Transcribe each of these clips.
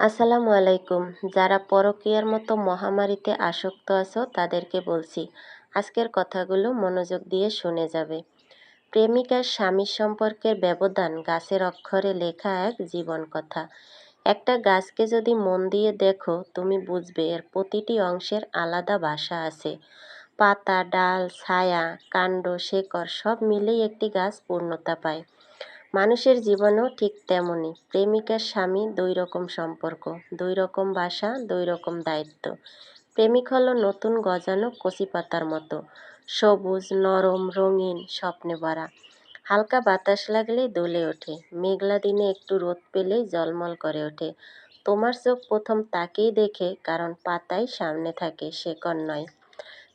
আসসালামু আলাইকুম। যারা পরকীয়ার মতো মহামারীতে আসক্ত আছো তাদেরকে বলছি, আজকের কথাগুলো মনোযোগ দিয়ে শুনে যাবে। প্রেমিক আর স্বামীর সম্পর্কের ব্যবধান গাছের অক্ষরে লেখা এক জীবন কথা। একটা গাছকে যদি মন দিয়ে দেখো, তুমি বুঝবে এর প্রতিটি অংশের আলাদা ভাষা আছে। পাতা, ডাল, ছায়া, কাণ্ড, শেকড় সব মিলেই একটি গাছ পূর্ণতা পায়। মানুষের জীবনেও ঠিক তেমনই। প্রেমিক আর স্বামী দুই রকম সম্পর্ক, দুই রকম ভাষা, দুই রকম দায়িত্ব। প্রেমিক হলো নতুন গজানো কচি পাতার মতো, সবুজ, নরম, রঙিন, স্বপ্নে ভরা। হালকা বাতাস লাগলেই দুলে ওঠে, মেঘলা দিনে একটু রোদ পেলেই ঝলমল করে ওঠে। তোমার চোখ প্রথম তাকেই দেখে, কারণ পাতাই সামনে থাকে, শেকড় নয়।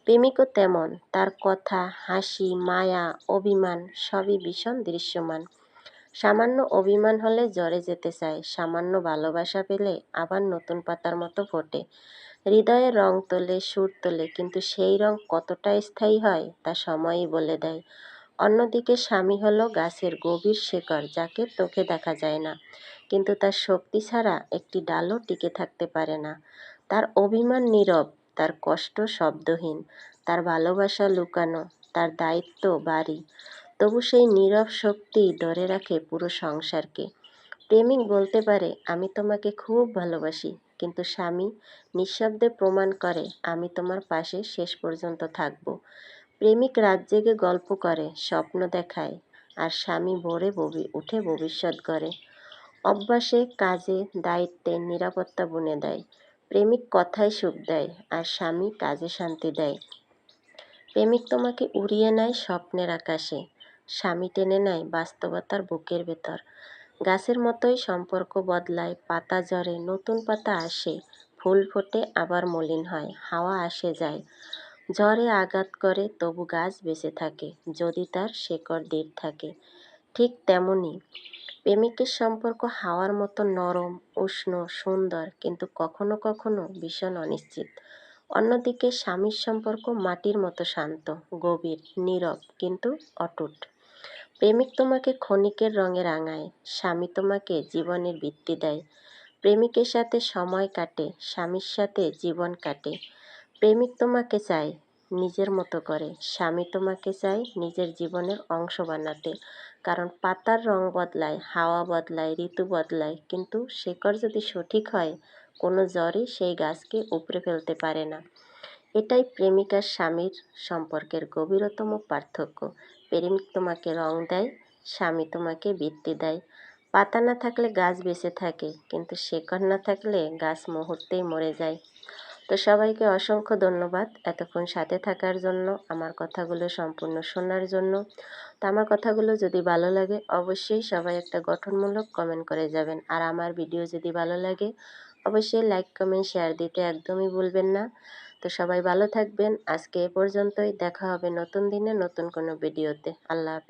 প্রেমিকও তেমন, তার কথা, হাসি, মায়া, অভিমান সবই ভীষণ দৃশ্যমান। সামান্য অভিমান হলে জ্বরে যেতে চায়, সামান্য ভালোবাসা পেলে আবার নতুন পাতার মতো ফোটে। হৃদয়ে রং তোলে, সুর তোলে, কিন্তু সেই রং কতটা স্থায়ী হয় তা সময়ই বলে দেয়। অন্যদিকে স্বামী হলো গাছের গভীর শেকড়, যাকে চোখে দেখা যায় না, কিন্তু তার শক্তি ছাড়া একটি ডালও টিকে থাকতে পারে না। তার অভিমান নীরব, তার কষ্ট শব্দহীন, তার ভালোবাসা লুকানো, তার দায়িত্ব ভারী। তবু সেই নীরব শক্তি ধরে রাখে পুরো সংসারকে। প্রেমিক বলতে পারে, আমি তোমাকে খুব ভালোবাসি, কিন্তু স্বামী নিঃশব্দে প্রমাণ করে, আমি তোমার পাশে শেষ পর্যন্ত থাকব। প্রেমিক রাত জেগে গল্প করে, স্বপ্ন দেখায়, আর স্বামী ভোরে উঠে ভবিষ্যৎ গড়ে। অভ্যাসে, কাজে, দায়িত্বে নিরাপত্তা বুনে দেয়। প্রেমিক কথায় সুখ দেয়, আর স্বামী কাজে শান্তি দেয়। প্রেমিক তোমাকে উড়িয়ে নেয় স্বপ্নের আকাশে, স্বামী টেনে নেয় বাস্তবতার বুকের ভেতর। গাছের মতোই সম্পর্ক বদলায়, পাতা ঝরে, নতুন পাতা আসে, ফুল ফোটে আবার মলিন হয়, হাওয়া আসে যায়, ঝড়ে আঘাত করে, তবু গাছ বেঁচে থাকে যদি তার শেকড় দৃঢ় থাকে। ঠিক তেমনি প্রেমিকের সম্পর্ক হাওয়ার মতো নরম, উষ্ণ, সুন্দর, কিন্তু কখনো কখনো ভীষণ অনিশ্চিত। অন্যদিকে স্বামীর সম্পর্ক মাটির মতো শান্ত, গভীর, নীরব, কিন্তু অটুট। প্রেমিক তোমাকে ক্ষণিকের রঙে রাঙায়, স্বামী তোমাকে জীবনের ভিত্তি দেয়। প্রেমিকের সাথে সময় কাটে, স্বামীর সাথে জীবন কাটে। প্রেমিক তোমাকে চায় নিজের মতো করে, স্বামী তোমাকে চায় নিজের জীবনের অংশ বানাতে। কারণ পাতার রং বদলায়, হাওয়া বদলায়, ঋতু বদলায়, কিন্তু শেকড় যদি সঠিক হয়, কোনো জ্বরই সেই গাছকে উপড়ে ফেলতে পারে না। এটাই প্রেমিক আর স্বামীর সম্পর্কের গভীরতম পার্থক্য। প্রেমিক তোমাকে রং দেয়, স্বামী তোমাকে ভিত্তি দেয়। পাতা না থাকলে গাছ বেঁচে থাকে, কিন্তু শেকড় না থাকলে গাছ মুহূর্তেই মরে যায়। তো সবাইকে অসংখ্য ধন্যবাদ এতক্ষণ সাথে থাকার জন্য, আমার কথাগুলো সম্পূর্ণ শোনার জন্য। তো আমার কথাগুলো যদি ভালো লাগে, অবশ্যই সবাই একটা গঠনমূলক কমেন্ট করে যাবেন। আর আমার ভিডিও যদি ভালো লাগে, অবশ্যই লাইক, কমেন্ট, শেয়ার দিতে একদমই ভুলবেন না। তো সবাই ভালো থাকবেন। আজকে এ পর্যন্তই, দেখা হবে নতুন দিনে নতুন কোনো ভিডিওতে। আল্লাহ হাফেজ।